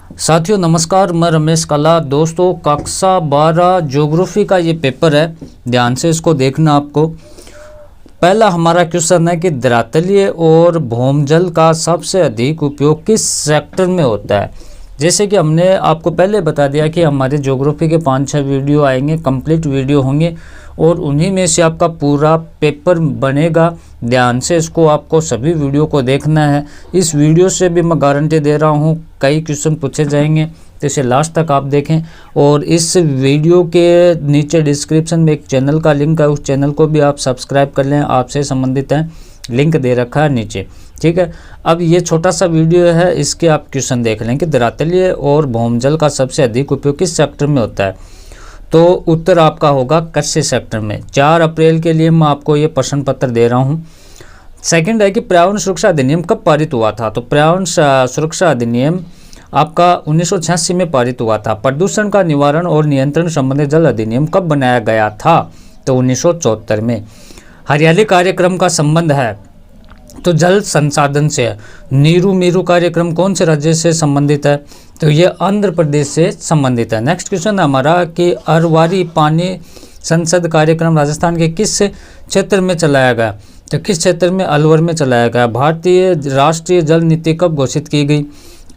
साथियों नमस्कार, मैं रमेश कला। दोस्तों कक्षा 12 ज्योग्राफी का ये पेपर है, ध्यान से इसको देखना। आपको पहला हमारा क्वेश्चन है कि धरातलीय और भौमजल का सबसे अधिक उपयोग किस सेक्टर में होता है। जैसे कि हमने आपको पहले बता दिया कि हमारे ज्योग्राफी के 5-6 वीडियो आएंगे, कंप्लीट वीडियो होंगे और उन्हीं में से आपका पूरा पेपर बनेगा। ध्यान से इसको आपको सभी वीडियो को देखना है। इस वीडियो से भी मैं गारंटी दे रहा हूँ कई क्वेश्चन पूछे जाएंगे, तो इसे लास्ट तक आप देखें। और इस वीडियो के नीचे डिस्क्रिप्शन में एक चैनल का लिंक है, उस चैनल को भी आप सब्सक्राइब कर लें, आपसे संबंधित है, लिंक दे रखा है नीचे। ठीक है, अब ये छोटा सा वीडियो है, इसके आप क्वेश्चन देख लें कि धरातलीय और भौमजल का सबसे अधिक उपयोग किस सेक्टर में होता है। तो उत्तर आपका होगा कृषि सेक्टर में। 4 अप्रैल के लिए मैं आपको ये प्रश्न पत्र दे रहा हूँ। सेकंड है कि पर्यावरण सुरक्षा अधिनियम कब पारित हुआ था। तो पर्यावरण सुरक्षा अधिनियम आपका 1986 में पारित हुआ था। प्रदूषण का निवारण और नियंत्रण संबंधी जल अधिनियम कब बनाया गया था। तो 1974 में। हरियाली कार्यक्रम का संबंध है तो जल संसाधन से है। नीरू मीरू कार्यक्रम कौन से राज्य से संबंधित है। तो ये आंध्र प्रदेश से संबंधित है। नेक्स्ट क्वेश्चन है हमारा कि अरवारी पानी संसद कार्यक्रम राजस्थान के किस क्षेत्र में चलाया गया। तो किस क्षेत्र में, अलवर में चलाया गया। भारतीय राष्ट्रीय जल नीति कब घोषित की गई।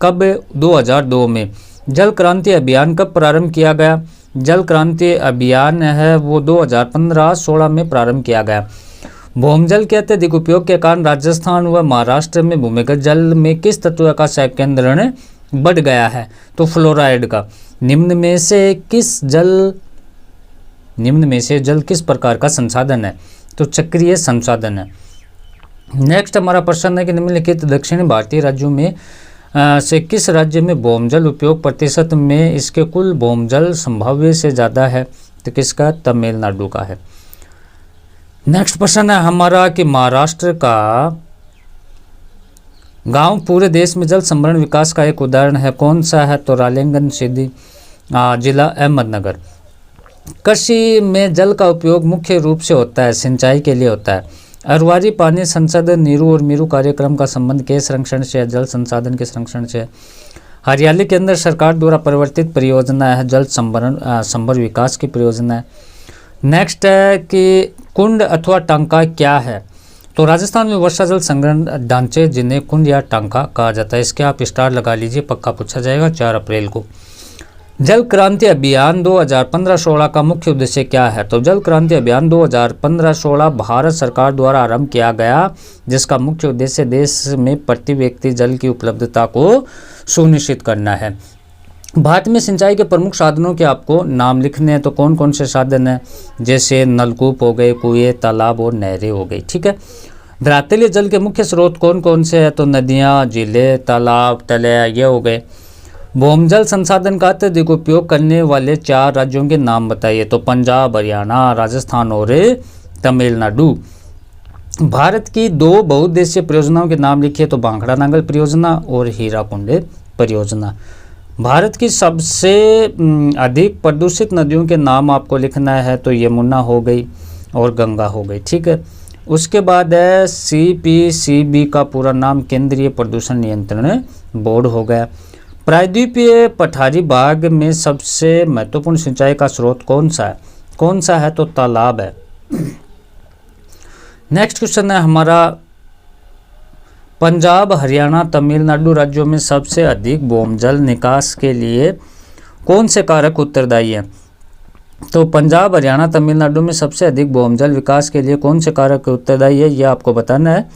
कब, 2002 में। जल क्रांति अभियान कब प्रारंभ किया गया। जल क्रांति अभियान है वो 2015-16 में प्रारंभ किया गया। भौमजल के अत्यधिक उपयोग के कारण राजस्थान व महाराष्ट्र में भूमिगत जल में किस तत्व का संकेंद्रण बढ़ गया है। तो फ्लोराइड का। निम्न में से जल किस प्रकार का संसाधन है। तो चक्रीय संसाधन है। नेक्स्ट हमारा प्रश्न है कि निम्नलिखित दक्षिणी भारतीय राज्यों में से किस राज्य में भौमजल उपयोग प्रतिशत में इसके कुल भौमजल संभाव्य से ज़्यादा है। तो किसका, तमिलनाडु का है। नेक्स्ट प्रश्न है हमारा कि महाराष्ट्र का गांव पूरे देश में जल संभरण विकास का एक उदाहरण है, कौन सा है। तो रालेगंज सीधी जिला अहमदनगर। कृषि में जल का उपयोग मुख्य रूप से होता है, सिंचाई के लिए होता है। अरवारी पानी संसद नीरू और मीरू कार्यक्रम का संबंध के संरक्षण से है, जल संसाधन के संरक्षण से है। हरियाली के अंदर सरकार द्वारा परिवर्तित परियोजना है, जल संभर विकास की परियोजना है। नेक्स्ट है कि कुंड अथवा टांका क्या है। तो राजस्थान में वर्षा जल संग्रहण ढांचे जिन्हें कुंड या टांका कहा जाता है। इसके आप स्टार लगा लीजिए, पक्का पूछा जाएगा 4 अप्रैल को। जल क्रांति अभियान 2015-16 का मुख्य उद्देश्य क्या है। तो जल क्रांति अभियान 2015-16 भारत सरकार द्वारा आरंभ किया गया, जिसका मुख्य उद्देश्य देश में प्रति व्यक्ति जल की उपलब्धता को सुनिश्चित करना है। भारत में सिंचाई के प्रमुख साधनों के आपको नाम लिखने हैं। तो कौन कौन से साधन हैं, जैसे नलकूप हो गए, कुएं, तालाब और नहरें हो गई। ठीक है। धरातलीय जल के मुख्य स्रोत कौन कौन से हैं। तो नदियाँ, झीलें, तालाब, तलैया, ये हो गए। भौमजल संसाधन का अत्यधिक उपयोग करने वाले 4 राज्यों के नाम बताइए। तो पंजाब, हरियाणा, राजस्थान और तमिलनाडु। भारत की 2 बहुउद्देशीय परियोजनाओं के नाम लिखिए। तो भांखड़ा नांगल परियोजना और हीराकुंड परियोजना। भारत की सबसे अधिक प्रदूषित नदियों के नाम आपको लिखना है। तो यमुना हो गई और गंगा हो गई। ठीक है। उसके बाद है CPCB का पूरा नाम केंद्रीय प्रदूषण नियंत्रण बोर्ड हो गया। प्रायद्वीपीय पठारी भाग में सबसे महत्वपूर्ण सिंचाई का स्रोत कौन सा है। तो तालाब है। नेक्स्ट क्वेश्चन है हमारा पंजाब, हरियाणा, तमिलनाडु राज्यों में सबसे अधिक भौमजल निकास के लिए कौन से कारक उत्तरदायी हैं। तो पंजाब, हरियाणा, तमिलनाडु में सबसे अधिक भौमजल विकास के लिए कौन से कारक उत्तरदायी है, यह आपको बताना है।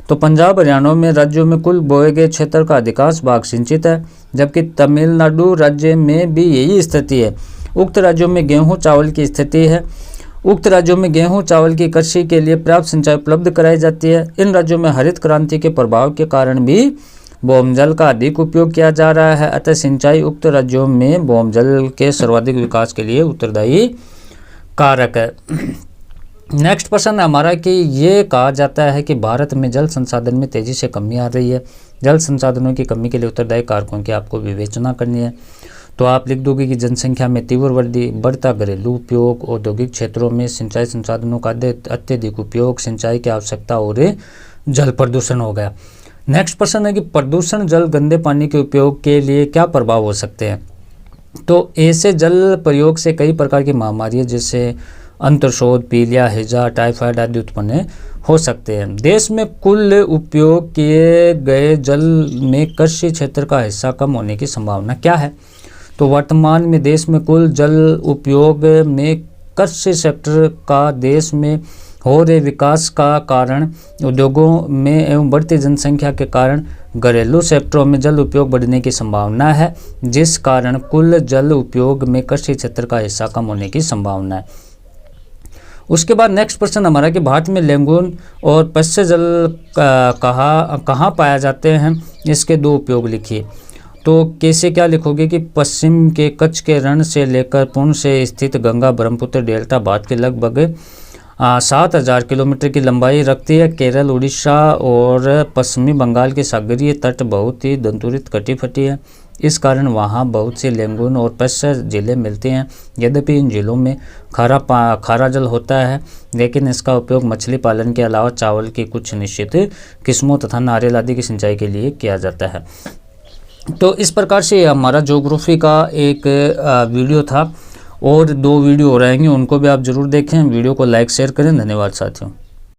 तो पंजाब, हरियाणा में राज्यों में कुल बोए गए क्षेत्र का अधिकांश भाग सिंचित है, जबकि तमिलनाडु राज्य में भी यही स्थिति है। उक्त राज्यों में गेहूं चावल की स्थिति है। उक्त राज्यों में गेहूं चावल की कृषि के लिए पर्याप्त सिंचाई उपलब्ध कराई जाती है। इन राज्यों में हरित क्रांति के प्रभाव के कारण भी भौमजल का अधिक उपयोग किया जा रहा है, अतः सिंचाई उक्त राज्यों में भौमजल के सर्वाधिक विकास के लिए उत्तरदायी कारक है। नेक्स्ट प्रश्न है हमारा कि ये कहा जाता है कि भारत में जल संसाधन में तेजी से कमी आ रही है। जल संसाधनों की कमी के लिए उत्तरदायी कारकों की आपको विवेचना करनी है। तो आप लिख दोगे कि जनसंख्या में तीव्र वृद्धि, बढ़ता घरेलू उपयोग, औद्योगिक क्षेत्रों में सिंचाई संसाधनों का अत्यधिक उपयोग, सिंचाई की आवश्यकता और जल प्रदूषण हो गया। नेक्स्ट प्रश्न है कि प्रदूषण जल गंदे पानी के उपयोग के लिए क्या प्रभाव हो सकते हैं। तो ऐसे जल प्रयोग से कई प्रकार की महामारियां जैसे अंतर्शोथ, पीलिया, हैजा, टाइफाइड आदि उत्पन्न हो सकते हैं। देश में कुल उपयोग किए गए जल में कृषि क्षेत्र का हिस्सा कम होने की संभावना क्या है। तो वर्तमान में देश में कुल जल उपयोग में कृषि सेक्टर का देश में हो रहे विकास का कारण उद्योगों में एवं बढ़ती जनसंख्या के कारण घरेलू सेक्टरों में जल उपयोग बढ़ने की संभावना है, जिस कारण कुल जल उपयोग में कृषि क्षेत्र का हिस्सा कम होने की संभावना है। उसके बाद नेक्स्ट प्रश्न हमारा कि भारत में लैगून और पश्च जल कहाँ पाया जाते हैं, इसके दो उपयोग लिखिए। तो कैसे क्या लिखोगे कि पश्चिम के कच्छ के रण से लेकर पुंछ से स्थित गंगा ब्रह्मपुत्र डेल्टा भारत के लगभग 7,000 किलोमीटर की लंबाई रखती है। केरल, उड़ीसा और पश्चिमी बंगाल के सागरीय तट बहुत ही दंतुरित कटी-फटी है, इस कारण वहाँ बहुत से लैगून और पश्च झीलें मिलती हैं। यद्यपि इन झीलों में खारा जल होता है, लेकिन इसका उपयोग मछली पालन के अलावा चावल की कुछ निश्चित किस्मों तथा नारियल आदि की सिंचाई के लिए किया जाता है। तो इस प्रकार से हमारा ज्योग्राफी का एक वीडियो था और 2 वीडियो हो रहेंगे, उनको भी आप जरूर देखें। वीडियो को लाइक शेयर करें। धन्यवाद साथियों।